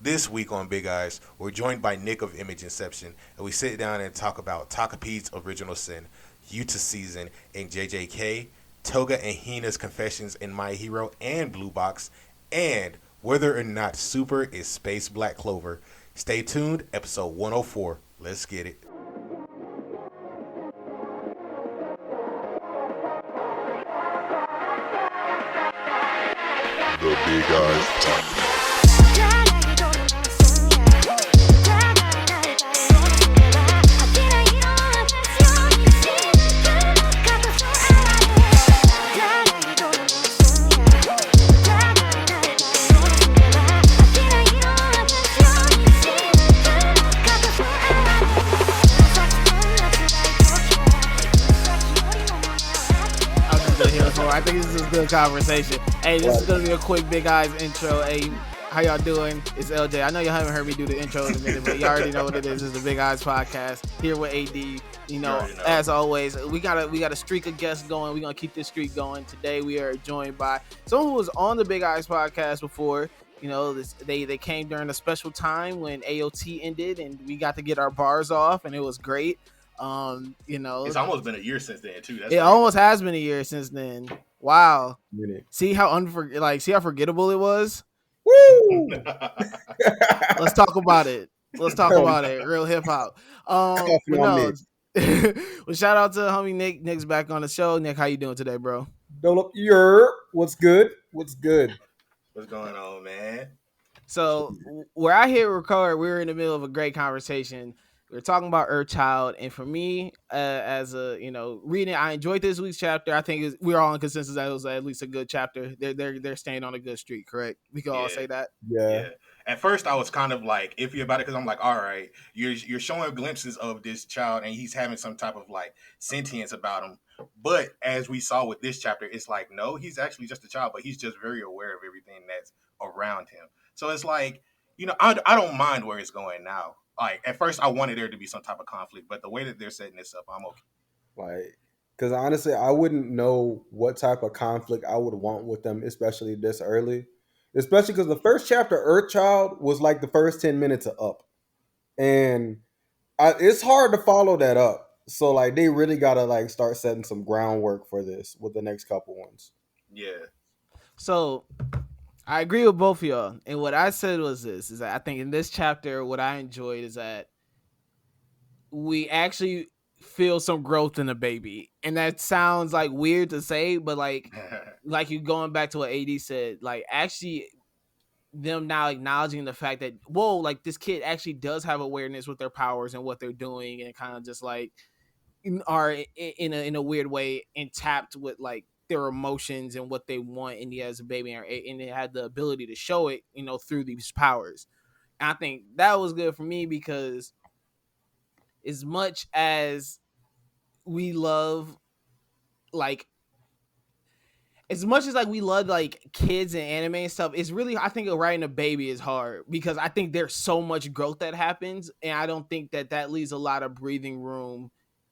This week on Big Eyes, we're joined by Nick of ImgInception, and we sit down and talk about Takopi's Original Sin, Yuta Season in JJK, Toga and Hina's Confessions in My Hero and Blue Box, and whether or not Super is Space Black Clover. Stay tuned, episode 104. Let's get it. The Big Eyes Top. I think this is a good conversation. Hey, this is gonna be a quick Big Eyes intro. Hey, how y'all doing? It's LJ. I know you haven't heard me do the intro in a minute, but you already know what it is. It's the Big Eyes podcast here with AD. You know, as always, we got a streak of guests going. We're gonna keep this streak going. Today we are joined by someone who was on the Big Eyes podcast before. You know, they came during a special time when AOT ended, and we got to get our bars off, and it was great. You know, it's almost been a year since then too. It almost has been a year since then. Wow. See how forgettable it was? Woo! Let's talk about it. Real hip hop. Well, shout out to homie Nick. Nick's back on the show. Nick, how you doing today, bro? What's good? What's going on, man? So where I hit record, we were in the middle of a great conversation. We were talking about Earthchild, and for me, as a reading, I enjoyed this week's chapter. I think we're all in consensus that it was at least a good chapter. They're staying on a good streak, correct? We can all say that. Yeah. At first, I was kind of like iffy about it because I'm like, all right, you're showing glimpses of this child, and he's having some type of like sentience about him. But as we saw with this chapter, it's like, no, he's actually just a child, but he's just very aware of everything that's around him. So it's like, I don't mind where it's going now. Like, at first, I wanted there to be some type of conflict, but the way that they're setting this up, I'm okay. Like, because honestly, I wouldn't know what type of conflict I would want with them, especially this early. Especially because the first chapter, Earthchild, was like the first 10 minutes of Up. And it's hard to follow that up. So, like, they really got to, like, start setting some groundwork for this with the next couple ones. Yeah. So I agree with both of y'all. And what I said was this, is that I think in this chapter, what I enjoyed is that we actually feel some growth in the baby. And that sounds like weird to say, but like you going back to what AD said, like actually them now acknowledging the fact that, whoa, like this kid actually does have awareness with their powers and what they're doing, and kind of just like are in a weird way tapped with like their emotions and what they want, and he has a baby, and it had the ability to show it, through these powers. And I think that was good for me because as much as we love like we love like kids and anime and stuff, it's really, I think writing a baby is hard because I think there's so much growth that happens, and I don't think that leaves a lot of breathing room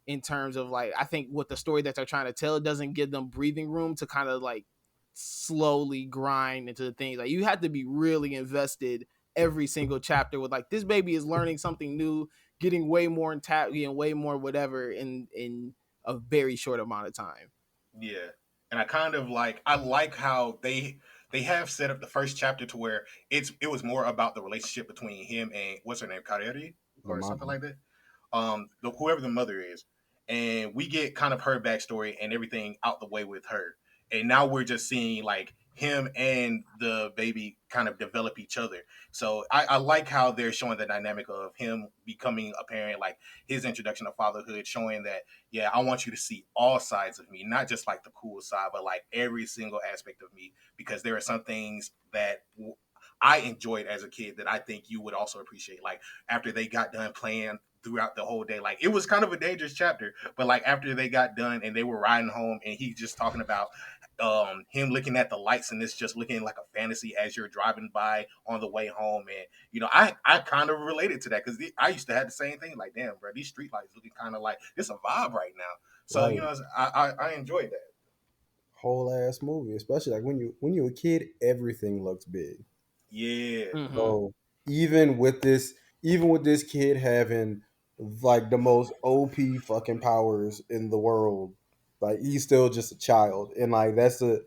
in terms of like, I think what the story that they're trying to tell doesn't give them breathing room to kind of like slowly grind into the things. Like you have to be really invested every single chapter with like, this baby is learning something new, getting way more intact, getting way more whatever in a very short amount of time. Yeah. And I like how they have set up the first chapter to where it was more about the relationship between him and what's her name, Kareri or something like that. Whoever the mother is, and we get kind of her backstory and everything out the way with her. And now we're just seeing like him and the baby kind of develop each other. So I like how they're showing the dynamic of him becoming a parent, like his introduction to fatherhood, showing that, yeah, I want you to see all sides of me, not just like the cool side, but like every single aspect of me, because there are some things that I enjoyed as a kid that I think you would also appreciate. Like after they got done playing throughout the whole day, like it was kind of a dangerous chapter, but like after they got done and they were riding home and he just talking about him looking at the lights and it's just looking like a fantasy as you're driving by on the way home. And I kind of related to that because I used to have the same thing, like, damn bro, these street lights looking kind of like it's a vibe right now. So right. I enjoyed that whole ass movie, especially like when you're a kid, everything looks big. Yeah. Mm-hmm. So even with this, kid having like the most OP fucking powers in the world, like he's still just a child, and like that's the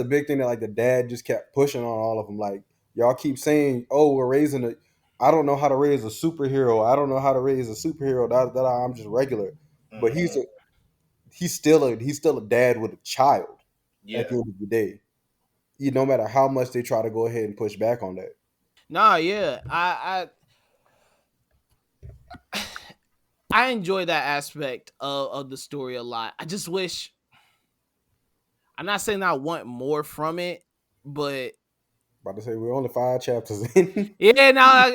big thing that like the dad just kept pushing on all of them. Like y'all keep saying, "Oh, we're raising a." I don't know how to raise a superhero. I don't know how to raise a superhero. I'm just regular, but Mm-hmm. he's still a dad with a child. At Yeah. the end of the day, no matter how much they try to go ahead and push back on that. Nah, yeah, I enjoy that aspect of the story a lot. I just wish, I'm not saying I want more from it, but About to say we're only 5 chapters in. yeah, now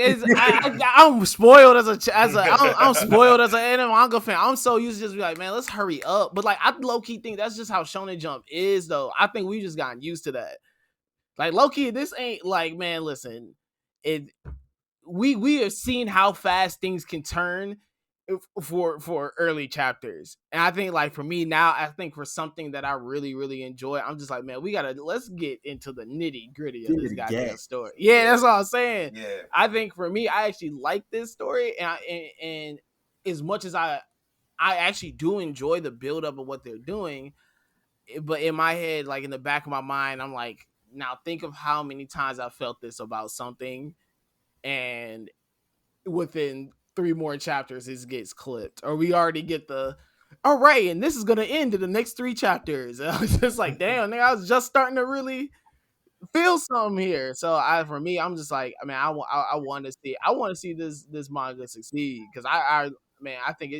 I'm spoiled I'm spoiled as an anime manga fan. I'm so used to just be like, man, let's hurry up. But like, I low key think that's just how Shonen Jump is, though. I think we just gotten used to that. Like low key, this ain't like, man, listen, it we have seen how fast things can turn for early chapters. And I think like for me now, I think for something that I really enjoy, I'm just like, man, let's get into the nitty gritty of this goddamn story. Yeah, that's all I'm saying. Yeah. I think for me, I actually like this story, and as much as I actually do enjoy the build up of what they're doing, but in my head, like in the back of my mind, I'm like, now think of how many times I felt this about something, and within 3 more chapters it gets clipped, or we already get the, all right, and this is gonna end in the next 3 chapters. And I was just like, damn, nigga, I was just starting to really feel something here. So for me, I'm just like, I mean, I want to see this manga succeed, because I think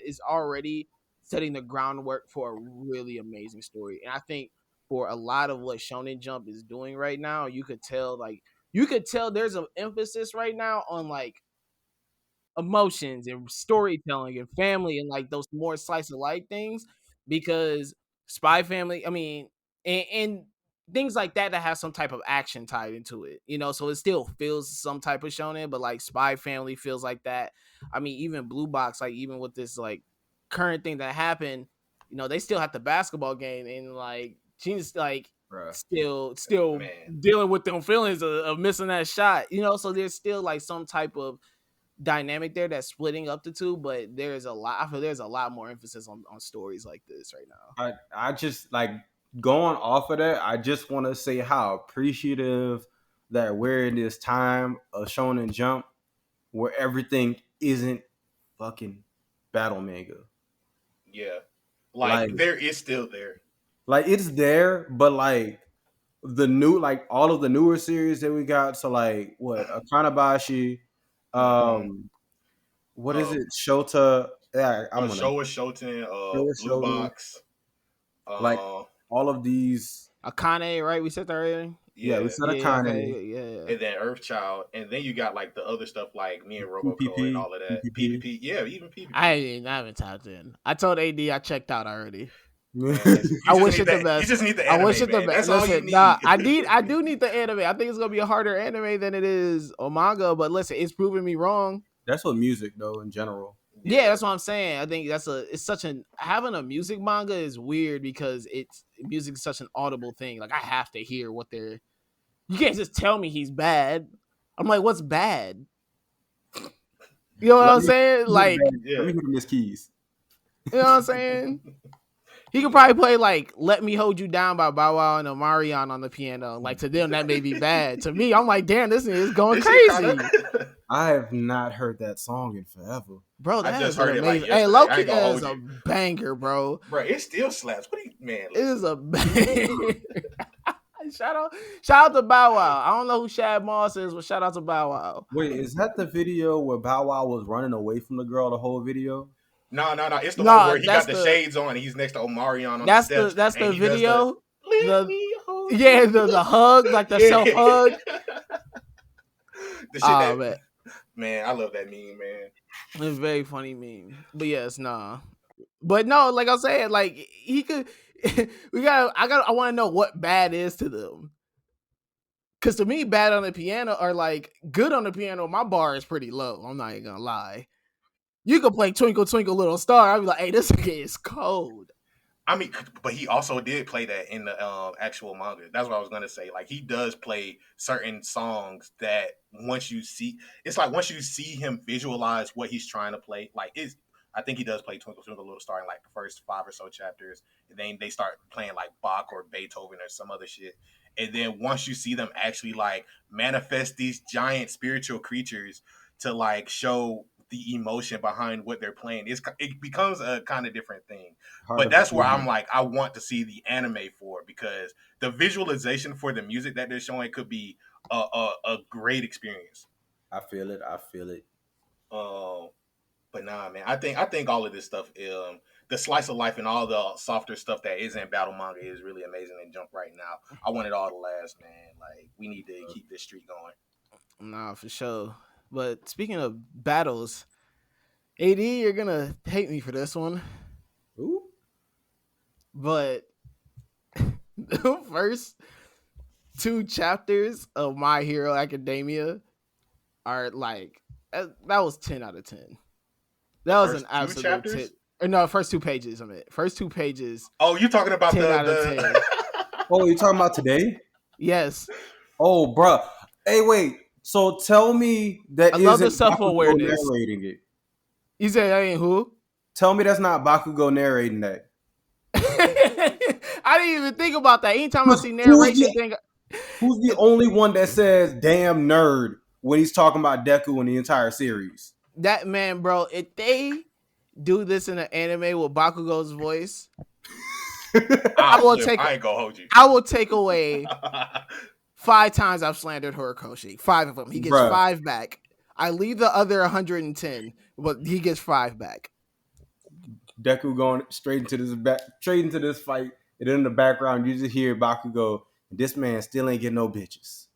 is already setting the groundwork for a really amazing story. And I think for a lot of what Shonen Jump is doing right now, you could tell there's an emphasis right now on like emotions and storytelling and family and like those more slice of life things, because Spy Family, I mean, and things like that have some type of action tied into it, so it still feels some type of shonen, but like Spy Family feels like that. I mean, even Blue Box, like even with this like current thing that happened, they still have the basketball game, and like she's like Bruh. still Man. dealing with them feelings of missing that shot, so there's still like some type of dynamic there that's splitting up the two, but I feel there's a lot more emphasis on stories like this right now. I just like going off of that. I just want to say how appreciative that we're in this time of Shonen Jump where everything isn't fucking battle manga. Yeah. Like there is still there. Like it's there, but like the new, like all of the newer series that we got. So like what Akanabashi, what is it? Shota. Yeah, I'm gonna Showa Shoten, Blue Box. Like all of these. Akane, right? We said that earlier. Yeah, we said Akane. Okay, yeah. And then Earthchild, and then you got like the other stuff like Me and Roboco and all of that. PPP. Yeah, even PPP. I haven't tapped in. I told AD I checked out already. Man, I wish it the best. You just need the anime. I wish it the best. That's all you need. I do need the anime. I think it's gonna be a harder anime than it is a manga, but listen, it's proving me wrong. That's what music though in general. Yeah, that's what I'm saying. I think having a music manga is weird, because music is such an audible thing. Like I have to hear what they're. You can't just tell me he's bad. I'm like, what's bad? You know what I'm saying? Like, let me hear Miss Keys. You know what I'm saying? He could probably play like "Let Me Hold You Down" by Bow Wow and Omarion on the piano. Like to them, that may be bad. To me, I'm like, damn, this is going crazy. I have not heard that song in forever, bro. That is amazing. Like hey, Loki, that is a banger, bro. Bro, it still slaps. What do you, man? It is a banger. Shout out to Bow Wow. I don't know who Shad Moss is, but shout out to Bow Wow. Wait, is that the video where Bow Wow was running away from the girl the whole video? No. It's the one where he got the shades on and he's next to Omarion on the steps. That's the video. The hug, like the self hug. The shit man, I love that meme, man. It's a very funny meme. But yes, nah. But no, like I'm saying, like he could. I want to know what bad is to them. Because to me, bad on the piano or like good on the piano, my bar is pretty low. I'm not even gonna lie. You could play Twinkle Twinkle Little Star. I'd be like, hey, this is cold. I mean, but he also did play that in the actual manga. That's what I was gonna say. Like he does play certain songs that once you see, it's like once you see him visualize what he's trying to play. Like is I think he does play Twinkle Twinkle Little Star in like the first 5 or so chapters, and then they start playing like Bach or Beethoven or some other shit. And then once you see them actually like manifest these giant spiritual creatures to like show the emotion behind what they're playing, it becomes a kind of different thing. But that's where I'm like, I want to see the anime for, because the visualization for the music that they're showing could be a great experience. I feel it. But nah, man, I think all of this stuff, the slice of life and all the softer stuff that isn't battle manga is really amazing in Jump right now. I want it all to last, man. Like we need to keep this streak going. Nah, for sure. But speaking of battles, AD, you're gonna hate me for this one. Ooh. But the first 2 chapters of My Hero Academia are like, that was 10 out of 10. That was an absolute 10. Or no, first 2 pages. First 2 pages. Oh, you're talking about 10 out of 10. Oh, you're talking about today? Yes. Oh, bruh. Hey, wait. So tell me that I love the isn't self-awareness. Bakugo narrating it. You say that ain't who? Tell me that's not Bakugo narrating that. I didn't even think about that. Anytime I see narration thing, who's the only one that says "damn nerd" when he's talking about Deku in the entire series? That man, bro. If they do this in an anime with Bakugo's voice, I ain't gonna hold you. I will take away 5 times I've slandered Horikoshi. 5 of them. He gets 5 back. I leave the other 110, but he gets 5 back. Deku going straight into this fight, and then in the background you just hear Bakugo. This man still ain't getting no bitches.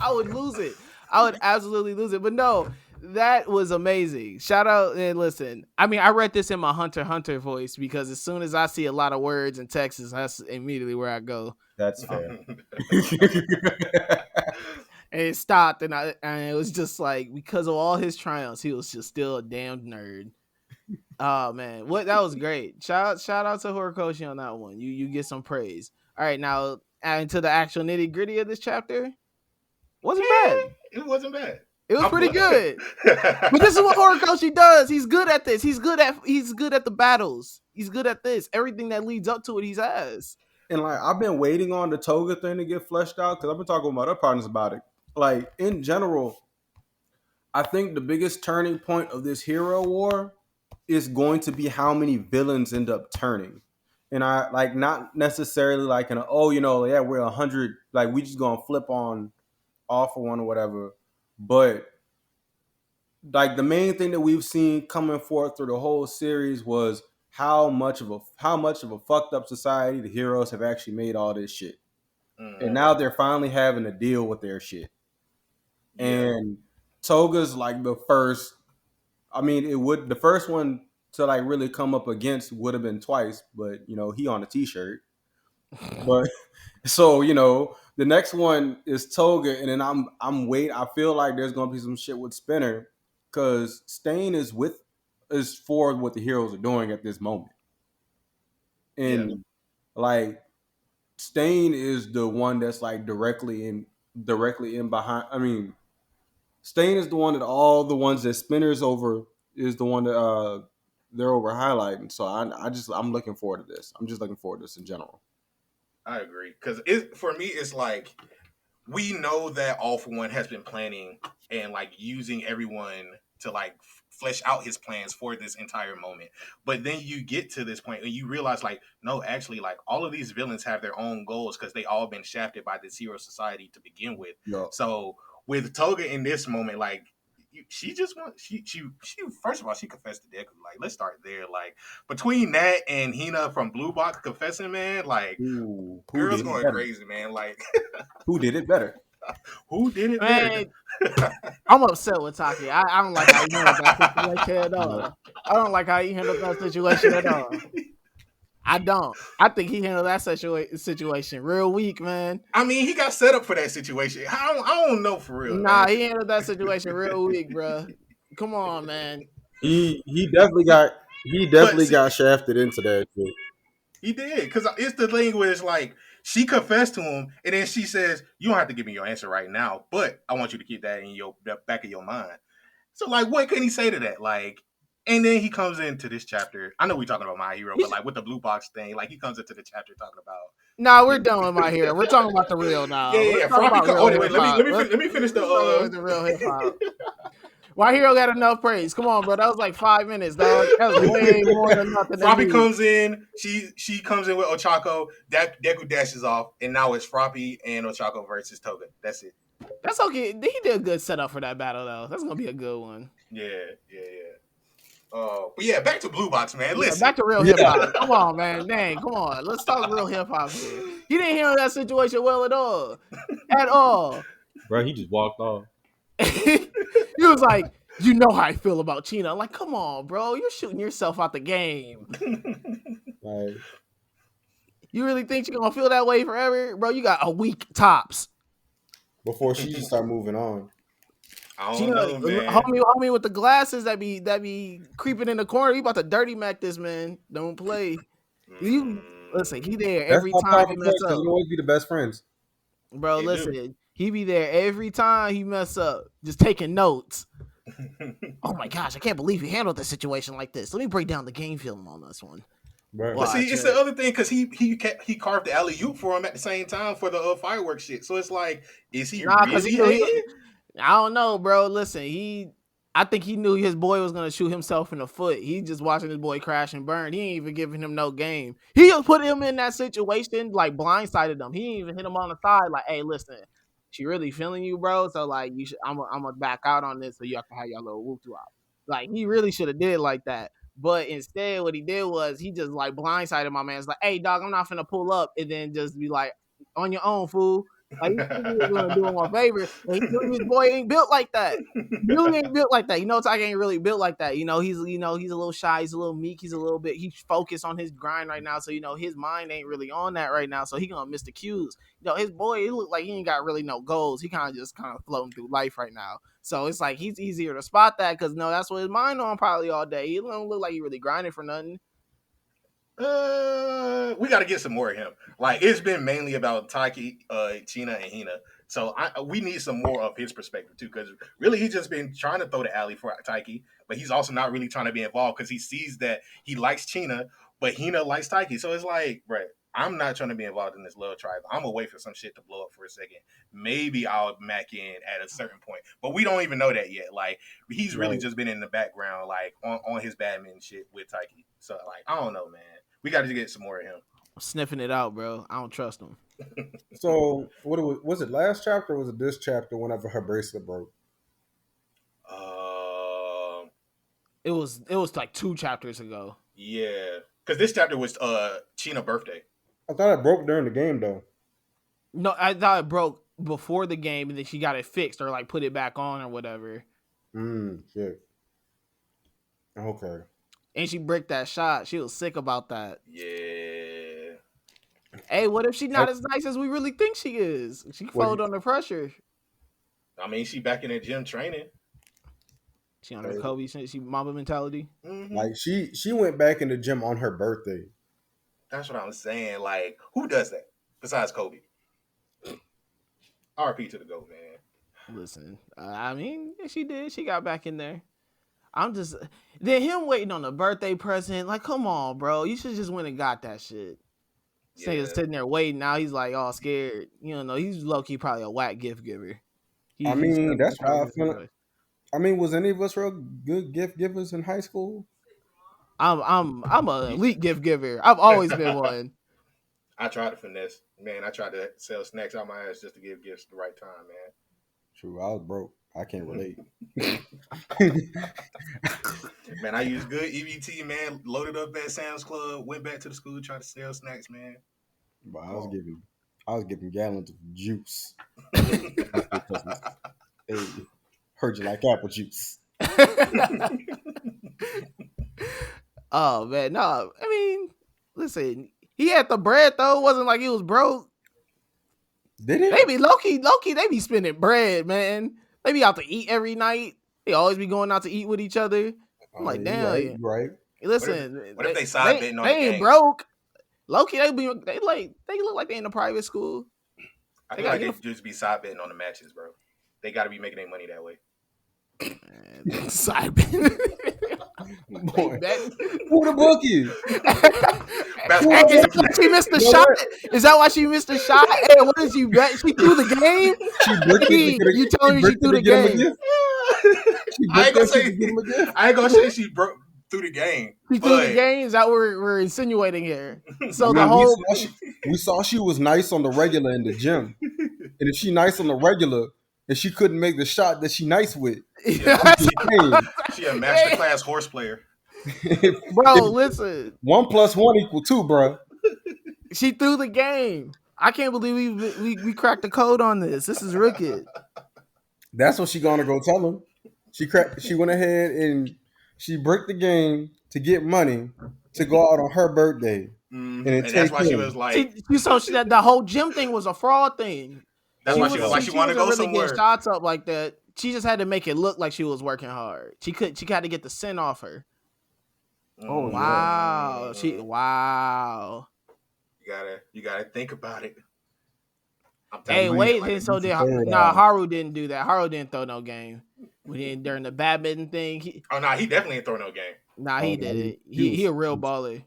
I would lose it. I would absolutely lose it. But no, that was amazing. Shout out and listen. I mean, I read this in my Hunter x Hunter voice because as soon as I see a lot of words in Texas, that's immediately where I go. That's fair. And it stopped, and it was just like, because of all his triumphs, he was just still a damn nerd. Oh man, that was great. Shout out to Horikoshi on that one. You get some praise. All right, now adding to the actual nitty gritty of this chapter, wasn't bad. It wasn't bad. It was pretty good. But this is what Horikoshi does. He's good at this. He's good at the battles. He's good at this. Everything that leads up to it, he has. And like, I've been waiting on the Toga thing to get fleshed out because I've been talking with my other partners about it. Like, in general, I think the biggest turning point of this hero war is going to be how many villains end up turning. And I like, not necessarily like we're 100, like we just gonna flip on all for one or whatever. But like the main thing that we've seen coming forth through the whole series was how much of a fucked up society the heroes have actually made all this shit. Mm-hmm. And now they're finally having to deal with their shit. Yeah. And Toga's like the first. I mean, the first one to like really come up against would have been twice, but he on a t-shirt. But so the next one is Toga, and then I'm waiting. I feel like there's gonna be some shit with Spinner because Stain is for what the heroes are doing at this moment, and like Stain is the one that's like directly in behind. I mean, Stain is the one that all the ones that Spinner's over is the one that they're over highlighting. So I'm looking forward to this. I'm just looking forward to this in general. I agree, because for me it's like we know that All For One has been planning and like using everyone to like flesh out his plans for this entire moment. But then you get to this point and you realize like, no, actually like all of these villains have their own goals because they all been shafted by this hero society to begin with. Yep. So with Toga in this moment, like she just wants she first of all she confessed to Deku. Like, let's start there. Like between that and Hina from Blue Box confessing, man, like girls going crazy, man. Like who did it better? Who did it better? I'm upset with Taki. I don't like how he handled that situation at all. I don't like how he handled that situation at all. I don't. I think he handled that situation real weak, man. I mean, he got set up for that situation. I don't know for real. Nah, man. He handled that situation real weak, bro. Come on, man. He definitely got He definitely see, got shafted into that shit. he did, because it's the thing where it's like she confessed to him, and then she says, "You don't have to give me your answer right now, but I want you to keep that in your back of your mind." So, like, what can he say to that? Like, and then he comes into this chapter. I know we're talking about My Hero, but like with the blue box thing, like he comes into the chapter talking about. Nah, we're done with My Hero. We're talking about the real Yeah, now. yeah, Let's yeah. talk Froppy about real wait, hip let me hop. let me finish the. Let's talk about the real hip hop. My Hero got enough praise. Come on, bro. That was like 5 minutes, dog. That was way more than nothing. Froppy comes in. She comes in with Ochako. Deku dashes off, and now it's Froppy and Ochako versus Toga. That's it. That's okay. He did a good setup for that battle, though. That's gonna be a good one. Yeah. But yeah, back to Blue Box, man. Listen, back to real hip hop. Come on, man. Dang, come on. Let's talk real hip hop here. He didn't handle that situation well at all. At all. Bro, he just walked off. He was like, you know how I feel about China. I'm like, come on, bro. You're shooting yourself out the game. Like, You really think you're gonna feel that way forever? Bro, you got a week tops. before she just start moving on. I don't China, know, man. homie with the glasses that be creeping in the corner. You about to dirty Mac this man. Don't play. You listen, he there every time he mess up. They'll always be the best friends. Bro, They listen, do. he be there every time he mess up, just taking notes. Oh my gosh, I can't believe he handled the situation like this. Let me break down the game film on this one. Right. But see, Watch it's it. the other thing because he carved the alley oop for him at the same time for the fireworks shit. So it's like, is he Nah, because really? I don't know, bro. Listen, I think he knew his boy was gonna shoot himself in the foot. He just watching his boy crash and burn. He ain't even giving him no game. He just put him in that situation, like blindsided him. He ain't even hit him on the side, like, hey, listen, she really feeling you, bro. So like, you should, I'm gonna back out on this so y'all can have your little whoop out. Like he really should have did like that. But instead, what he did was he just like blindsided my man. It's like, hey, dog, I'm not finna pull up and then just be like, on your own, fool. Like he was gonna do him a favor, and he knew his boy ain't built like that. He ain't built like that. You know, Ty ain't really built like that. You know, he's a little shy, he's a little meek, he's focused on his grind right now. So his mind ain't really on that right now. So he gonna miss the cues. His boy, he look like he ain't got really no goals. He kind of floating through life right now. So it's like he's easier to spot that because that's what his mind on probably all day. He don't look like he really grinding for nothing. We got to get some more of him. Like it's been mainly about Taiki, China, and Hina. So we need some more of his perspective too, because really he's just been trying to throw the alley for Taiki, but he's also not really trying to be involved because he sees that he likes China, but Hina likes Taiki. So it's like, right, I'm not trying to be involved in this love tribe. I'm gonna wait for some shit to blow up for a second. Maybe I'll mac in at a certain point, but we don't even know that yet. Like he's really just been in the background, like on his badminton shit with Taiki. So like, I don't know, man. We got to get some more of him. I'm sniffing it out, bro. I don't trust him. So what was it last chapter or was it this chapter whenever her bracelet broke? It was like 2 chapters ago. Yeah, because this chapter was China's birthday. I thought it broke during the game though. No, I thought it broke before the game, and then she got it fixed or like put it back on or whatever. Shit. Okay. And she bricked that shot. She was sick about that. Yeah. Hey, what if she not as nice as we really think she is? She fold under pressure. I mean, she back in the gym training. She on her Kobe. She Mamba mentality. Mm-hmm. Like she went back in the gym on her birthday. That's what I'm saying. Like, who does that besides Kobe? RP to the GOAT, man. Listen, I mean, she did. She got back in there. I'm just then him waiting on the birthday present. Like, come on, bro. You should just went and got that shit. Yeah. Sitting there waiting. Now he's like all scared. You don't know. He's low key probably a whack gift giver. That's how I feel. I mean, was any of us real good gift givers in high school? I'm an elite gift giver. I've always been one. I tried to finesse, man. I tried to sell snacks out my ass just to give gifts at the right time, man. True, I was broke. I can't relate. Man, I used good EBT, man. Loaded up at Sam's Club. Went back to the school, tried to sell snacks, man. But I was giving gallons of juice. Hey, heard you like apple juice. Oh man, no. I mean, listen, he had the bread though. It wasn't like he was broke. Did it? They be low-key, they be spending bread, man. They be out to eat every night. They always be going out to eat with each other. I'm like, damn. Right. Listen, What if they side betting on the they ain't game? broke. Low-key, they look like they in a private school. I feel like they just be side betting on the matches, bro. They got to be making their money that way. Side betting. Boy, who the bookie? Hey, is that why she missed the shot? Is that why she missed the shot? Hey, what did you bet? She threw the game. You telling me she threw the game? I ain't gonna say she broke through the game. She threw the game. Is that what we're insinuating here? So the whole we saw she was nice on the regular in the gym, and if she nice on the regular, and she couldn't make the shot that she nice with, she a masterclass horse player. Bro, listen. 1 + 1 = 2, bro. She threw the game. I can't believe we cracked the code on this. This is wicked. That's what she gonna go tell him. She went ahead and she bricked the game to get money to go out on her birthday. Mm-hmm. And that's why she was like, that the whole gym thing was a fraud thing. That's why she wanted to go really somewhere. Get shots up like that. She just had to make it look like she was working hard. She had to get the sin off her. Oh wow! Yeah. Wow! You gotta think about it. Hey, wait! Haru didn't do that. Haru didn't throw no game. During the badminton thing. He definitely didn't throw no game. He did it. He a real baller.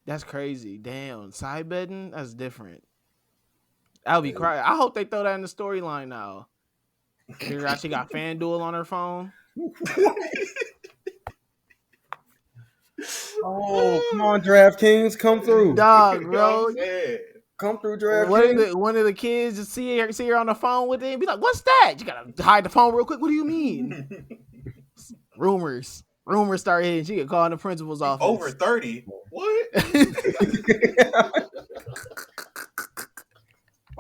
That's crazy. Damn, side betting. That's different. I'll be crying. I hope they throw that in the storyline now. She got FanDuel on her phone. Oh, come on, DraftKings, come through, dog, bro. Come through, DraftKings. One of the kids just see her on the phone with it and be like, "What's that?" You gotta hide the phone real quick. What do you mean? Rumors start hitting. She get called in the principal's office. Over 30. What?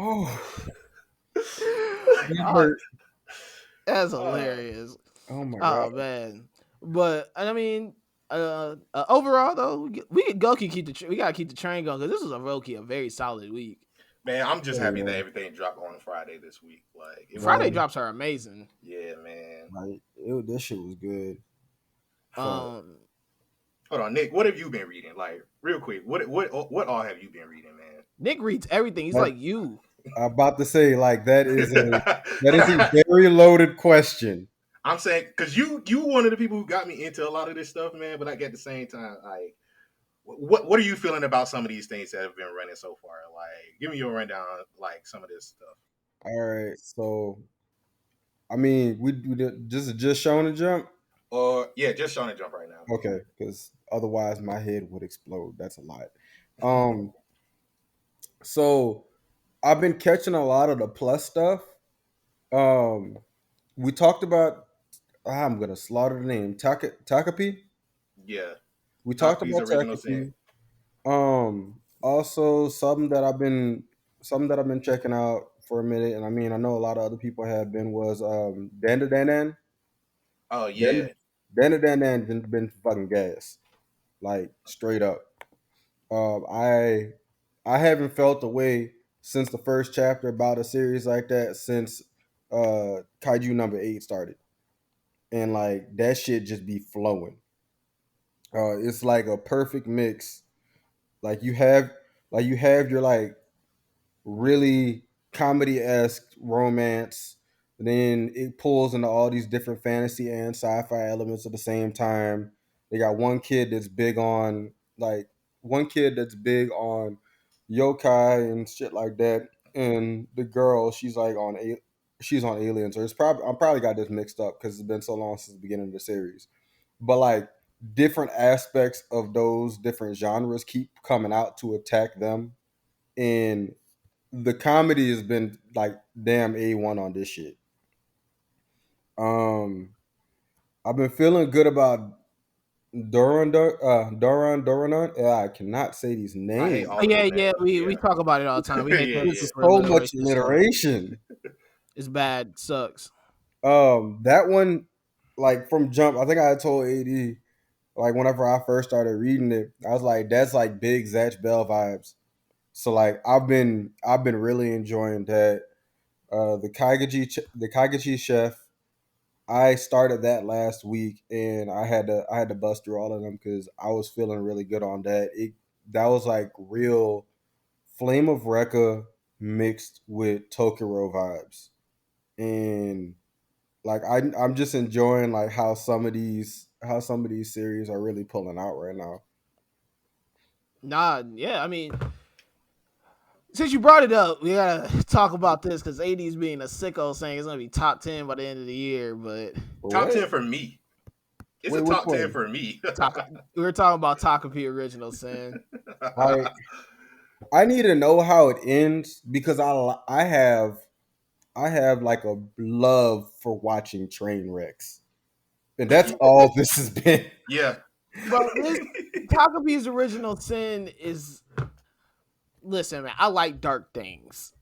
Oh, that's hilarious. Oh my god, man. But I mean, overall though, we gotta keep the train going because this was a very solid week. Man, I'm just happy that everything dropped on Friday this week. Like Friday drops are amazing. Yeah, man. Like this shit was good. Hold on, Nick. What have you been reading? Like real quick, what all have you been reading, man? Nick reads everything. He's like you. I'm about to say like that is a very loaded question. I'm saying because you one of the people who got me into a lot of this stuff, man. But like at the same time, like, what are you feeling about some of these things that have been running so far? Like, give me your rundown, like some of this stuff. All right, so I mean, we just Shonen Jump. Just Shonen Jump right now. Okay, because otherwise my head would explode. That's a lot. So I've been catching a lot of the plus stuff. We talked about. I'm gonna slaughter the name Takopi. Yeah, we talked about Takopi. Also something that I've been checking out for a minute, and I mean I know a lot of other people have been was Dan. Oh yeah, Dan been fucking gas, like straight up. I haven't felt the way since the first chapter about a series like that since Kaiju number 8 started, and like that shit just be flowing. It's like a perfect mix. Like you have your like really comedy-esque romance, then it pulls into all these different fantasy and sci-fi elements at the same time. They got one kid that's big on yokai and shit like that, and the girl she's on aliens. Or I'm probably got this mixed up because it's been so long since the beginning of the series. But like different aspects of those different genres keep coming out to attack them, and the comedy has been like damn A1 on this shit. I've been feeling good about Doran. I cannot say these names. We talk about it all the time. We hate There's so much alliteration. It's bad. Sucks. That one, like from Jump, I think I had told AD, like whenever I first started reading it, I was like, that's like big Zatch Bell vibes. So like I've been really enjoying that. The Kaigachi chef, I started that last week, and I had to bust through all of them because I was feeling really good on that. That was like real Flame of Recca mixed with Tokiro vibes, and like I'm just enjoying like how some of these series are really pulling out right now. Nah, yeah, I mean, since you brought it up, we gotta talk about this because AD's being a sicko saying it's gonna be top 10 by the end of the year, but But Top what? 10 for me. It's Wait, a which top 10 one? for me. we were talking about Takopi original sin. Like, I need to know how it ends because I have like a love for watching train wrecks, and that's all this has been. Yeah. Bro, this Takopi's original sin is, listen, man, I like dark things.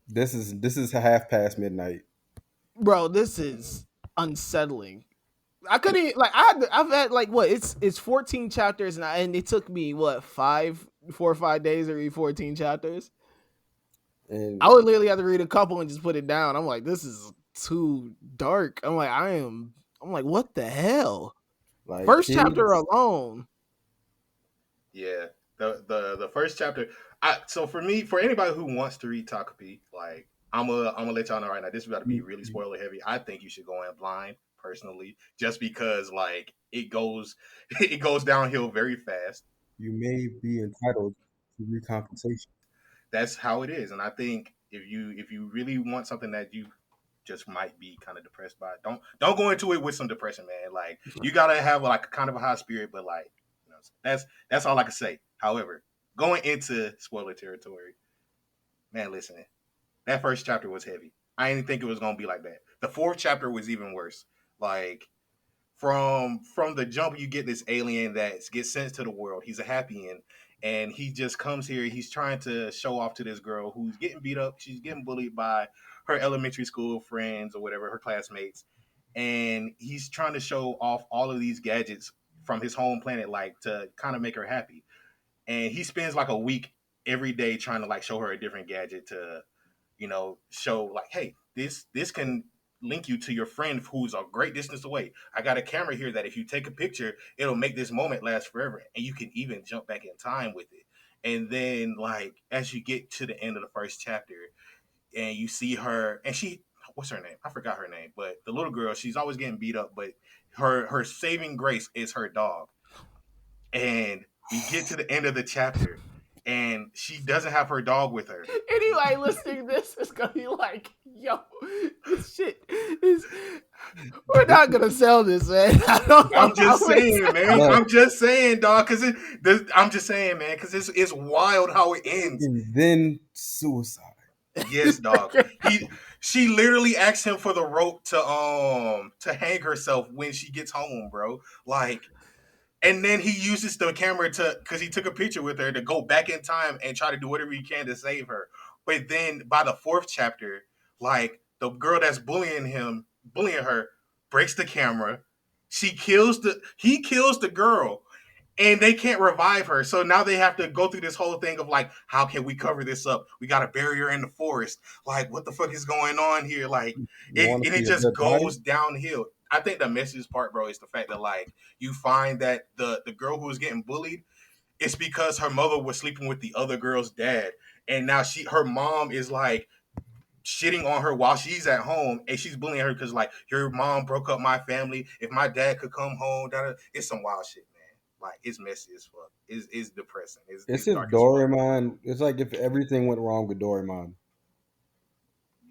This is half past midnight. Bro, this is unsettling. I couldn't like I've had like what it's 14 chapters and it took me what 4 or 5 days to read 14 chapters. And I would literally have to read a couple and just put it down. I'm like, this is too dark. I'm like, what the hell? like First kids, chapter alone. Yeah. The first chapter. So for me, for anybody who wants to read Takopi, like I'm gonna let y'all know right now, this is about to be really spoiler heavy. I think you should go in blind, personally, just because like it goes it goes downhill very fast. you may be entitled to recompensation. That's how it is. And I think if you really want something that you just might be kind of depressed by, don't go into it with some depression, man. Like you gotta have like kind of a high spirit, but like you know, that's all I can say. However, going into spoiler territory, man, listen, that first chapter was heavy. I didn't think it was gonna be like that. The fourth chapter was even worse. Like from the jump, you get this alien that gets sent to the world. He's a happy end, and he just comes here. He's trying to show off to this girl who's getting beat up. She's getting bullied by her elementary school friends or whatever, her classmates, and he's trying to show off all of these gadgets from his home planet, like to kind of make her happy. And he spends like a week every day trying to like show her a different gadget to show like, hey, this can link you to your friend who's a great distance away. I got a camera here that if you take a picture, it'll make this moment last forever. And you can even jump back in time with it. And then like as you get to the end of the first chapter and you see her and what's her name? I forgot her name, but the little girl, she's always getting beat up, but her saving grace is her dog. And we get to the end of the chapter and she doesn't have her dog with her. Anybody listening to this is gonna be like, yo, this shit is, we're not gonna sell this, man. I'm just saying, man. I'm just saying, dog, because I'm just saying, man, because it's wild how it ends. And then suicide. Yes, dog. She literally asked him for the rope to hang herself when she gets home, bro. Like, and then he uses the camera because he took a picture with her to go back in time and try to do whatever he can to save her. But then by the fourth chapter, like the girl that's bullying her, breaks the camera. He kills the girl, and they can't revive her. So now they have to go through this whole thing of like, how can we cover this up? We got to bury her in the forest. Like, what the fuck is going on here? Like, it just goes downhill. I think the messiest part, bro, is the fact that like you find that the girl who was getting bullied, it's because her mother was sleeping with the other girl's dad, and now her mom is like shitting on her while she's at home, and she's bullying her because like your mom broke up my family. If my dad could come home, it's some wild shit, man. Like it's messy as fuck. It's depressing. It's if Doraemon. It's like if everything went wrong with Doraemon.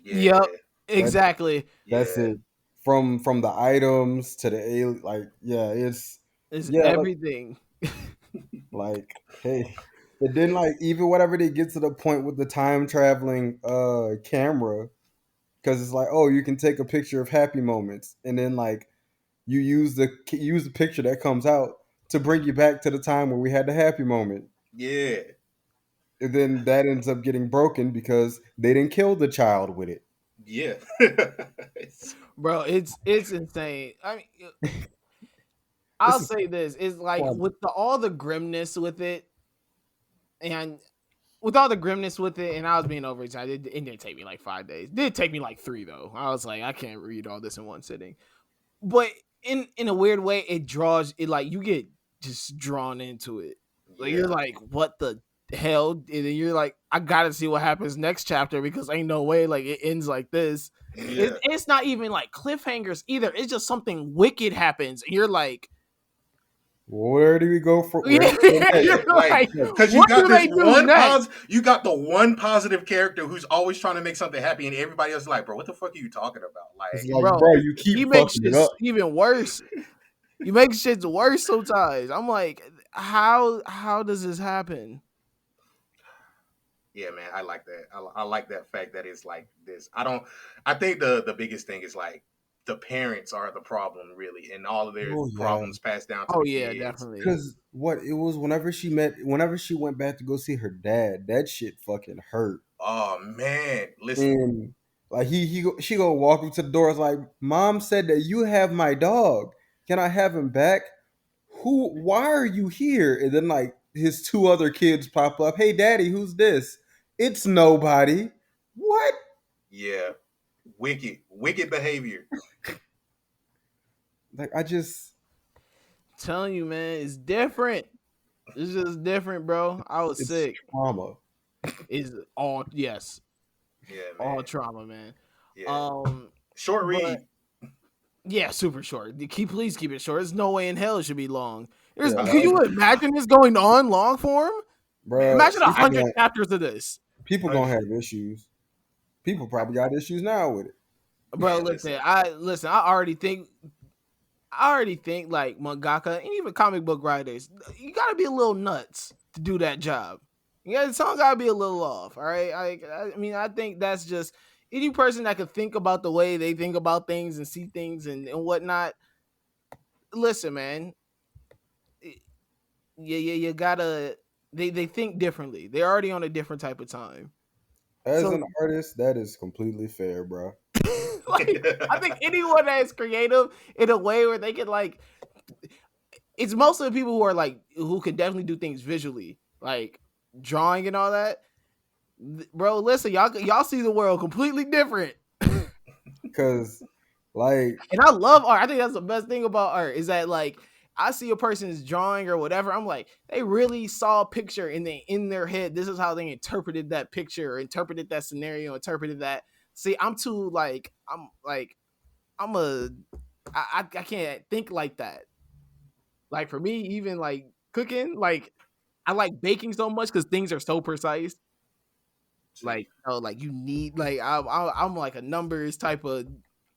Yeah. Yep, exactly. That's it. From the items to the alien, like it's everything. Like, hey, and then like even whatever they get to the point with the time traveling camera, because it's like, oh, you can take a picture of happy moments, and then like you use the picture that comes out to bring you back to the time where we had the happy moment. Yeah. And then that ends up getting broken because they didn't kill the child with it. Yeah. Bro, it's insane. I mean, I'll say this: it's like with all the grimness with it, and I was being overexcited. It didn't take me like 5 days. It did take me like 3 though. I was like, I can't read all this in one sitting. but in a weird way, it draws it like you get just drawn into it. Like Yeah. you're like, what the hell? And then you're like, I gotta see what happens next chapter because ain't no way like it ends like this. Yeah. It's not even like cliffhangers either. It's just something wicked happens, and you're like, Where do we go from? you're like, because you what got do this they do one next? you got the one positive character who's always trying to make something happy, and everybody else is like, bro, what the fuck are you talking about? It's Like, like, Bro, you keep you make fucking shit it up. even worse. You make shit worse sometimes. I'm like, how does this happen? yeah, man, I like that. I like that fact that it's like this. I think the biggest thing is like the parents are the problem, really, and all of their Oh, yeah. problems passed down to Oh the yeah, kids. definitely. Because what it was whenever she went back to go see her dad, that shit fucking hurt. Oh man, listen, And like she go walk up to the door. It's like, Mom said that you have my dog. Can I have him back? Why are you here? And then like his two other kids pop up. Hey, Daddy, who's this? It's nobody. What? yeah, wicked behavior. Like I just Telling you, man, it's different. It's just different, bro. I was it's sick. trauma. Is all yes, Yeah, man. all trauma, man. Yeah. Short read. Yeah, super short. Please keep it short. There's no way in hell it should be long. Yeah. Can you imagine this going on long form? Bro, Imagine people 100 gonna- chapters of this. People gonna have issues. People probably got issues now with it. Bro, Man, listen. I already think like mangaka and even comic book writers, you gotta be a little nuts to do that job. Some gotta be a little off. All right. I mean, I think that's just any person that could think about the way they think about things and see things and whatnot. Listen, man. You gotta. They think differently. They're already on a different type of time. As an artist, that is completely fair, bro. Like, I think anyone that is creative in a way where they can like, it's mostly the people who are like who can definitely do things visually, like drawing and all that. Bro, listen, y'all see the world completely different. Because, like, and I love art. I think that's the best thing about art is that like I see a person's drawing or whatever. I'm like, they really saw a picture in their head. This is how they interpreted that picture, or interpreted that scenario, interpreted that. See, I'm too like I can't think like that. Like for me, even like cooking, like I like baking so much because things are so precise. Like, like you need like I'm like a numbers type of.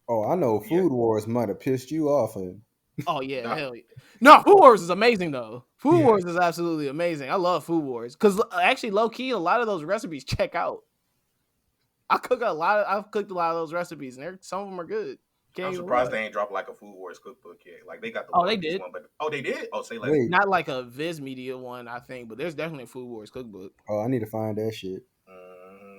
Oh, I know Food Wars might have pissed you off. Oh yeah, hell yeah. No, Food Wars is amazing though. Food Wars is absolutely amazing. I love Food Wars because actually, low key, a lot of those recipes check out. I've cooked a lot of those recipes, and some of them are good. I'm surprised they ain't dropped like a Food Wars cookbook yet. Like they got the they did. One, but they did. Oh, say like not like a Viz Media one, I think, but there's definitely a Food Wars cookbook. Oh, I need to find that shit.